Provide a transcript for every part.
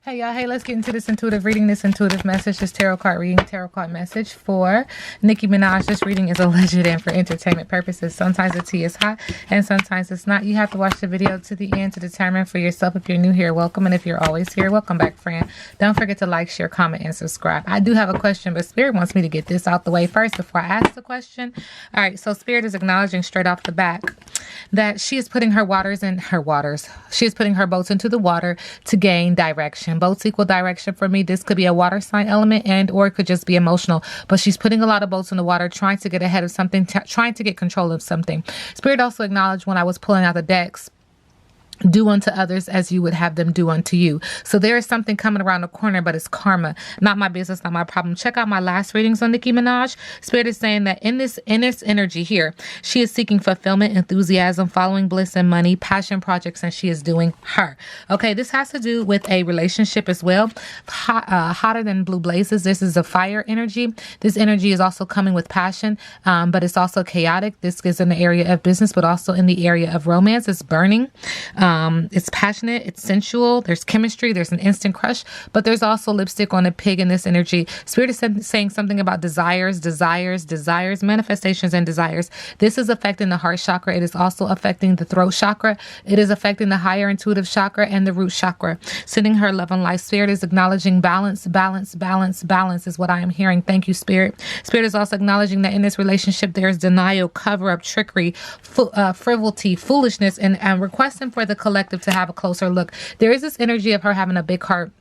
Hey y'all, hey, let's get into this intuitive reading, this intuitive message, this tarot card reading, tarot card message for Nicki Minaj. This reading is alleged and for entertainment purposes. Sometimes the tea is hot and sometimes it's not. You have to watch the video to the end to determine for yourself. If you're new here, welcome. And if you're always here, welcome back, friend. Don't forget to like, share, comment, and subscribe. I do have a question, but Spirit wants me to get this out the way first before I ask the question. All right, so Spirit is acknowledging straight off the back that she is putting her She is putting her boats into the water to gain direction. Boats equal direction for me. This could be a water sign element and or it could just be emotional. But she's putting a lot of boats in the water, trying to get ahead of something, trying to get control of something. Spirit also acknowledged when I was pulling out the decks, do unto others as you would have them do unto you. So there is something coming around the corner, but it's karma. Not my business, not my problem. Check out my last readings on Nicki Minaj. Spirit is saying that in this energy here, she is seeking fulfillment, enthusiasm, following bliss and money, passion projects, and she is doing her. Okay, this has to do with a relationship as well. Hotter than blue blazes. This is a fire energy. This energy is also coming with passion, but it's also chaotic. This is in the area of business, but also in the area of romance. It's burning. It's passionate, it's sensual, there's chemistry, there's an instant crush, but there's also lipstick on a pig in this energy. Spirit is saying something about desires, manifestations, and desires. This is affecting the heart chakra. It is also affecting the throat chakra. It is affecting the higher intuitive chakra and the root chakra. Sending her love and light. Spirit is acknowledging balance is what I am hearing. Thank you, Spirit. Spirit is also acknowledging that in this relationship, there's denial, cover-up, trickery, frivolity, foolishness, and requesting for the collective to have a closer look. There is this energy of her having a big heart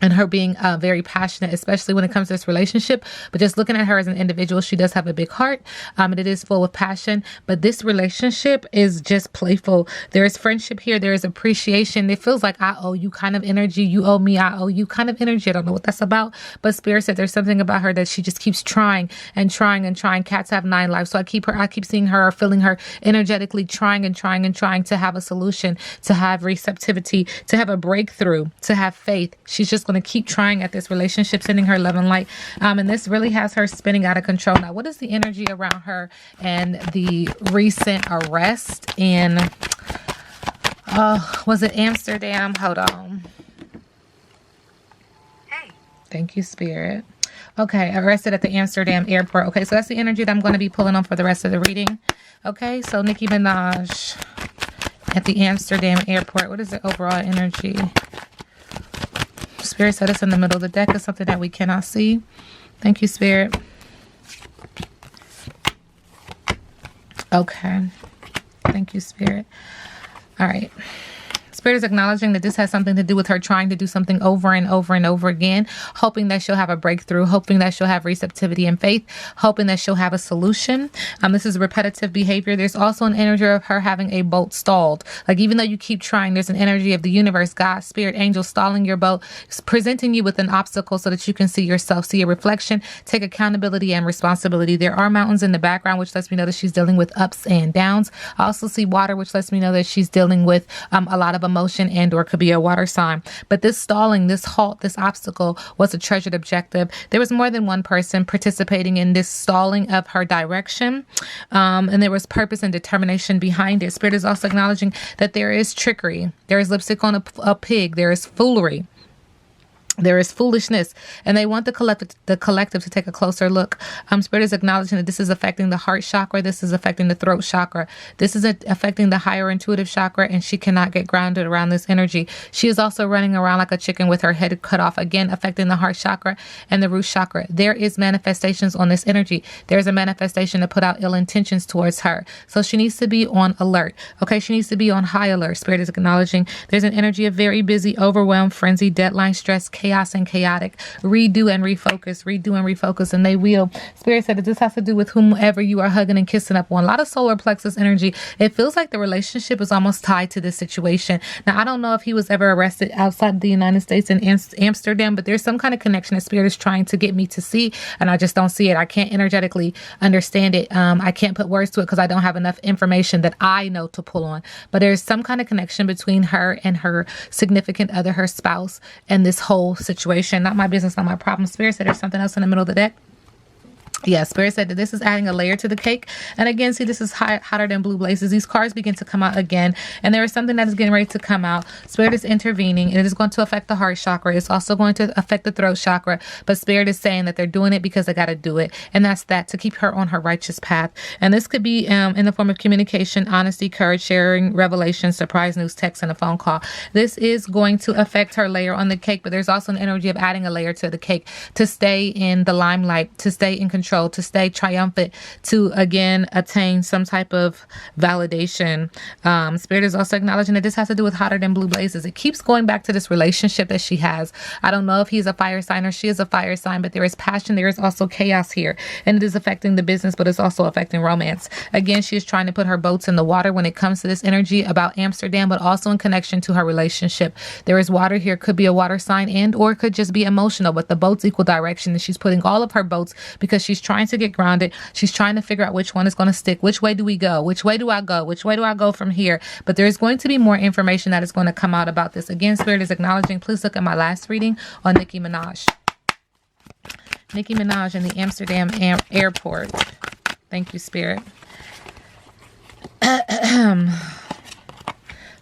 and her being very passionate, especially when it comes to this relationship. But just looking at her as an individual, she does have a big heart, and it is full of passion. But this relationship is just playful. There is friendship here. There is appreciation. It feels like I owe you kind of energy. You owe me, I owe you kind of energy. I don't know what that's about. But Spirit said there's something about her that she just keeps trying and trying and trying. Cats have 9 lives. So I keep seeing her or feeling her energetically trying to have a solution, to have receptivity, to have a breakthrough, to have faith. She's just going to keep trying at this relationship, sending her love and light. And this really has her spinning out of control. Now, what is the energy around her and the recent arrest in, was it Amsterdam? Hold on. Hey. Thank you, Spirit. Okay, arrested at the Amsterdam airport. Okay, so that's the energy that I'm going to be pulling on for the rest of the reading. Okay, so Nicki Minaj at the Amsterdam airport. What is the overall energy? Spirit said it's in the middle of the deck. Is something that we cannot see. Thank you, Spirit. Okay. Thank you, Spirit. All right. Spirit is acknowledging that this has something to do with her trying to do something over and over and over again, hoping that she'll have a breakthrough, hoping that she'll have receptivity and faith, hoping that she'll have a solution. This is repetitive behavior. There's also an energy of her having a boat stalled. Like, even though you keep trying, there's an energy of the universe, God, Spirit, angel stalling your boat, presenting you with an obstacle so that you can see yourself, see a reflection, take accountability and responsibility. There are mountains in the background, which lets me know that she's dealing with ups and downs. I also see water, which lets me know that she's dealing with a lot of emotion and or could be a water sign. But this stalling, this halt, this obstacle was a treasured objective. There was more than one person participating in this stalling of her direction, and there was purpose and determination behind it. Spirit is also acknowledging that there is trickery, there is lipstick on a pig, there is foolery, there is foolishness, and they want the collective to take a closer look. Spirit is acknowledging that this is affecting the heart chakra. This is affecting the throat chakra. This is affecting the higher intuitive chakra, and she cannot get grounded around this energy. She is also running around like a chicken with her head cut off, again affecting the heart chakra and the root chakra. There is manifestations on this energy. There's a manifestation to put out ill intentions towards her. So she needs to be on alert. Okay, she needs to be on high alert. Spirit is acknowledging there's an energy of very busy, overwhelmed, frenzied, deadline, stress, chaos and chaotic. Redo and refocus, and they will. Spirit said that this has to do with whomever you are hugging and kissing up on. A lot of solar plexus energy. It feels like the relationship is almost tied to this situation. Now, I don't know if he was ever arrested outside the United States in Amsterdam, but there's some kind of connection that Spirit is trying to get me to see, and I just don't see it. I can't energetically understand it. I can't put words to it because I don't have enough information that I know to pull on. But there's some kind of connection between her and her significant other, her spouse, and this whole situation. Not my business, not my problem. Spirit said there's something else in the middle of the deck. Yeah, Spirit said that this is adding a layer to the cake. And again, see, this is hotter than blue blazes. These cards begin to come out again. And there is something that is getting ready to come out. Spirit is intervening. And it is going to affect the heart chakra. It's also going to affect the throat chakra. But Spirit is saying that they're doing it because they got to do it. And that's that, to keep her on her righteous path. And this could be in the form of communication, honesty, courage, sharing, revelation, surprise news, text, and a phone call. This is going to affect her layer on the cake. But there's also an energy of adding a layer to the cake to stay in the limelight, to stay in control, to stay triumphant, to again attain some type of validation. Spirit is also acknowledging that this has to do with hotter than blue blazes. It keeps going back to this relationship that she has. I don't know if he's a fire sign or she is a fire sign, but there is passion. There is also chaos here, and it is affecting the business, but it's also affecting romance. Again, she is trying to put her boats in the water when it comes to this energy about Amsterdam, but also in connection to her relationship. There is water here. Could be a water sign and or could just be emotional, but the boats equal direction, and she's putting all of her boats because she's trying to get grounded. She's trying to figure out which one is going to stick. Which way do we go? Which way do I go? Which way do I go from here? But there's going to be more information that is going to come out about this. Again, Spirit is acknowledging. Please look at my last reading on Nicki Minaj. Nicki Minaj in the Amsterdam airport. Thank you, Spirit.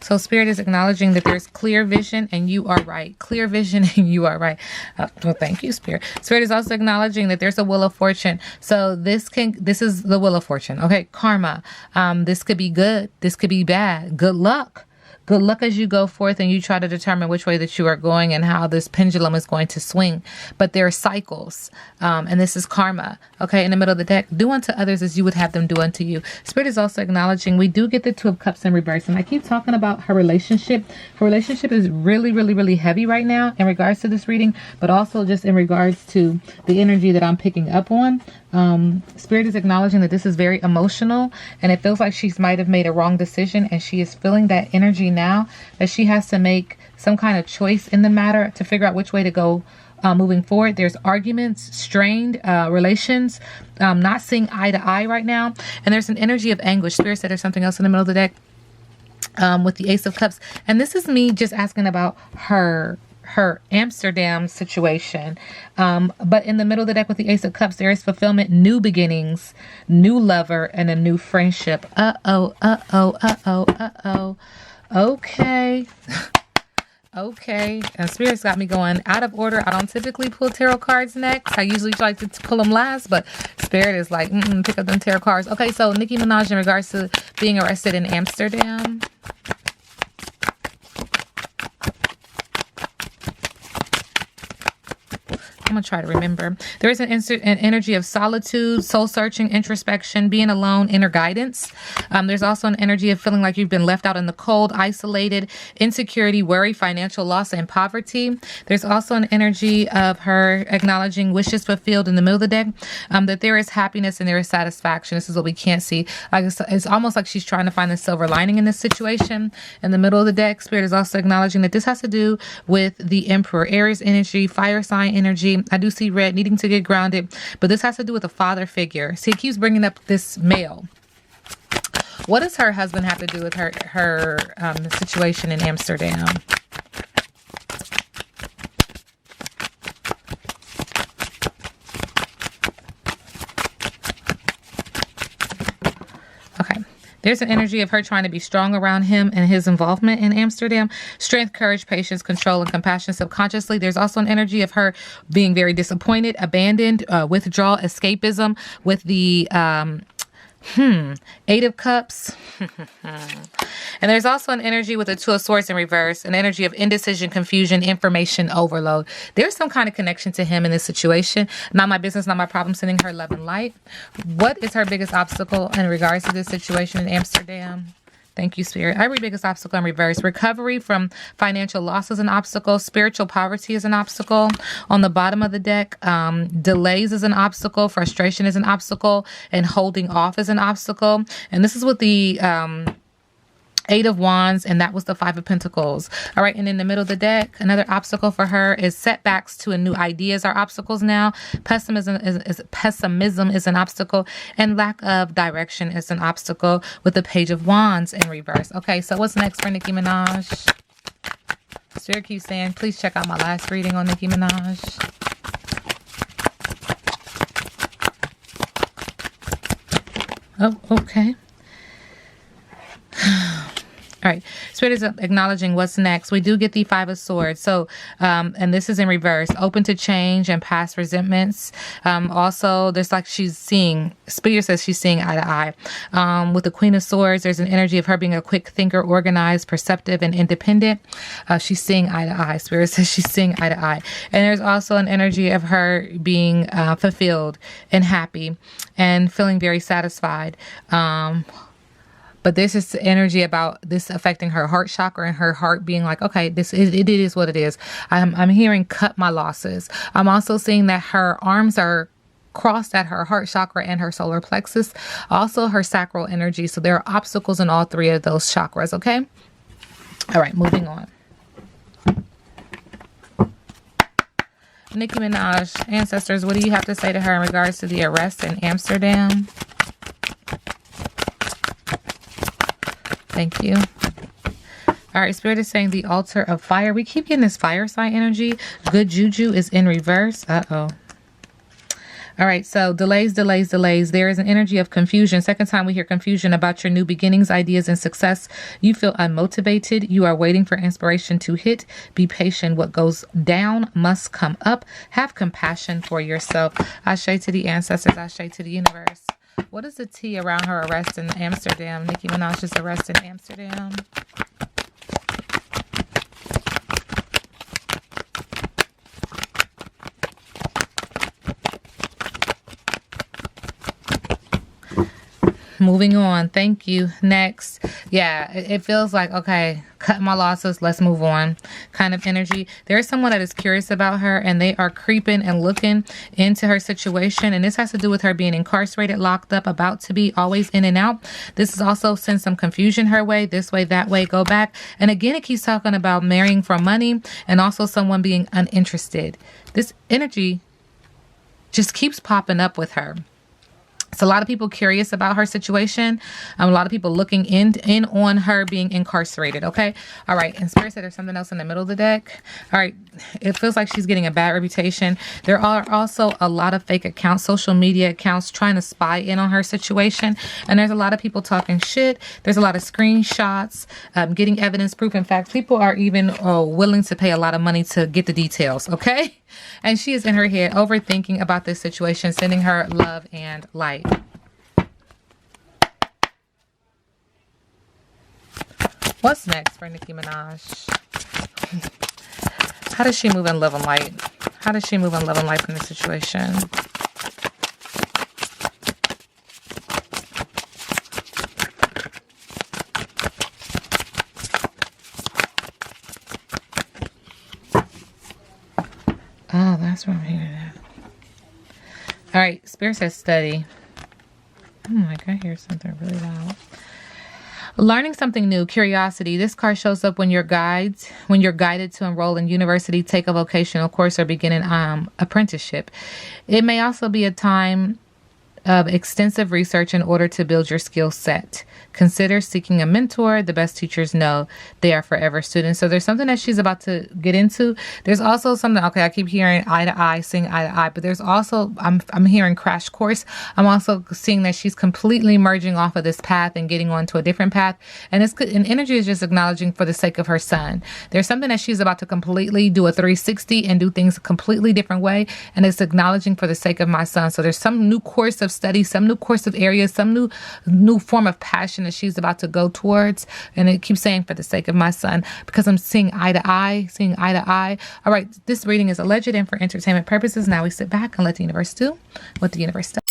So Spirit is acknowledging that there's clear vision and you are right. Clear vision and you are right. Well, thank you, Spirit. Spirit is also acknowledging that there's a wheel of fortune. So this is the wheel of fortune. Okay, karma. This could be good. This could be bad. Good luck. Good luck as you go forth and you try to determine which way that you are going and how this pendulum is going to swing. But there are cycles, and this is karma. Okay, in the middle of the deck, do unto others as you would have them do unto you. Spirit is also acknowledging we do get the Two of Cups in reverse. And I keep talking about her relationship. Her relationship is really, really, really heavy right now in regards to this reading, but also just in regards to the energy that I'm picking up on. Spirit is acknowledging that this is very emotional and it feels like she might have made a wrong decision, and she is feeling that energy now that she has to make some kind of choice in the matter to figure out which way to go moving forward. There's arguments, strained relations, not seeing eye to eye right now, and there's an energy of anguish. Spirit said there's something else in the middle of the deck with the Ace of Cups, and this is me just asking about her Amsterdam situation. But in the middle of the deck with the Ace of Cups, there is fulfillment, new beginnings, new lover, and a new friendship. Okay. Okay. And Spirit's got me going out of order. I don't typically pull tarot cards next. I usually like to pull them last, but Spirit is like, pick up them tarot cards. Okay, so Nicki Minaj in regards to being arrested in Amsterdam. I'm going to try to remember. There is an energy of solitude, soul searching, introspection, being alone, inner guidance. There's also an energy of feeling like you've been left out in the cold, isolated, insecurity, worry, financial loss, and poverty. There's also an energy of her acknowledging wishes fulfilled in the middle of the deck, that there is happiness and there is satisfaction. This is what we can't see. It's almost like she's trying to find the silver lining in this situation. In the middle of the deck, Spirit is also acknowledging that this has to do with the Emperor, Aries energy, fire sign energy. I do see red, needing to get grounded, but this has to do with a father figure. See, it keeps bringing up this male. What does her husband have to do with her situation in Amsterdam? Okay. There's an energy of her trying to be strong around him and his involvement in Amsterdam. Strength, courage, patience, control, and compassion subconsciously. There's also an energy of her being very disappointed, abandoned, withdrawal, escapism with the Eight of Cups. And there's also an energy with the Two of Swords in reverse, an energy of indecision, confusion, information overload. There's some kind of connection to him in this situation. Not my business, not my problem. Sending her love and light. What is her biggest obstacle in regards to this situation in Amsterdam? Thank you, Spirit. Every biggest obstacle in reverse. Recovery from financial loss is an obstacle. Spiritual poverty is an obstacle. On the bottom of the deck, delays is an obstacle. Frustration is an obstacle. And holding off is an obstacle. And this is what the Eight of Wands, and that was the Five of Pentacles. All right, and in the middle of the deck, another obstacle for her is setbacks to a new ideas are obstacles now. Pessimism is an obstacle, and lack of direction is an obstacle with the Page of Wands in reverse. Okay, so what's next for Nicki Minaj? Spirit keeps saying, please check out my last reading on Nicki Minaj. Oh, okay. All right. Spirit is acknowledging what's next. We do get the Five of Swords. So, and this is in reverse, open to change and past resentments. Also, there's like she's seeing, Spirit says she's seeing eye to eye. With the Queen of Swords, there's an energy of her being a quick thinker, organized, perceptive, and independent. She's seeing eye to eye. Spirit says she's seeing eye to eye. And there's also an energy of her being fulfilled and happy and feeling very satisfied. But this is the energy about this affecting her heart chakra and her heart being like, okay, it is what it is. I'm hearing cut my losses. I'm also seeing that her arms are crossed at her heart chakra and her solar plexus, also her sacral energy. So there are obstacles in all three of those chakras. Okay. All right, moving on. Nicki Minaj, ancestors, what do you have to say to her in regards to the arrest in Amsterdam? Thank you. All right, Spirit is saying the altar of fire. We keep getting this fire sign energy. Good juju is in reverse. Uh-oh. All right, so delays. There is an energy of confusion. Second time we hear confusion about your new beginnings, ideas, and success. You feel unmotivated. You are waiting for inspiration to hit. Be patient. What goes down must come up. Have compassion for yourself. Ashe to the ancestors. Ashe to the universe. What is the T around her arrest in Amsterdam? Nicki Minaj's arrest in Amsterdam. Moving on. Thank you. Next. Yeah, it feels like, okay, cut my losses. Let's move on kind of energy. There's someone that is curious about her and they are creeping and looking into her situation. And this has to do with her being incarcerated, locked up, about to be, always in and out. This is also sends some confusion her way, this way, that way, go back. And again, it keeps talking about marrying for money and also someone being uninterested. This energy just keeps popping up with her. So a lot of people curious about her situation. A lot of people looking in on her being incarcerated. Okay. All right. And Spirit said there's something else in the middle of the deck. All right. It feels like she's getting a bad reputation. There are also a lot of fake accounts, social media accounts trying to spy in on her situation. And there's a lot of people talking shit. There's a lot of screenshots, getting evidence, proof, and facts. People are even willing to pay a lot of money to get the details. Okay. And she is in her head overthinking about this situation, sending her love and light. What's next for Nicki Minaj? How does she move in love and light? How does she move in love and light in this situation? Oh, that's what I'm hearing at. All right, Spirit says study. Oh, I can hear something really loud. Learning something new, curiosity. This card shows up when you're guided to enroll in university, take a vocational course, or begin an apprenticeship. It may also be a time of extensive research in order to build your skill set. Consider seeking a mentor. The best teachers know they are forever students. So there's something that she's about to get into. There's also something, okay, I keep hearing eye to eye, seeing eye to eye, but there's also, I'm hearing crash course. I'm also seeing that she's completely merging off of this path and getting onto a different path. And energy is just acknowledging for the sake of her son. There's something that she's about to completely do a 360 and do things a completely different way. And it's acknowledging for the sake of my son. So there's some new course of study, some new course of areas, some new form of passion that she's about to go towards. And it keeps saying for the sake of my son, because I'm seeing eye to eye, seeing eye to eye. All right, this reading is alleged and for entertainment purposes. Now we sit back and let the universe do what the universe does.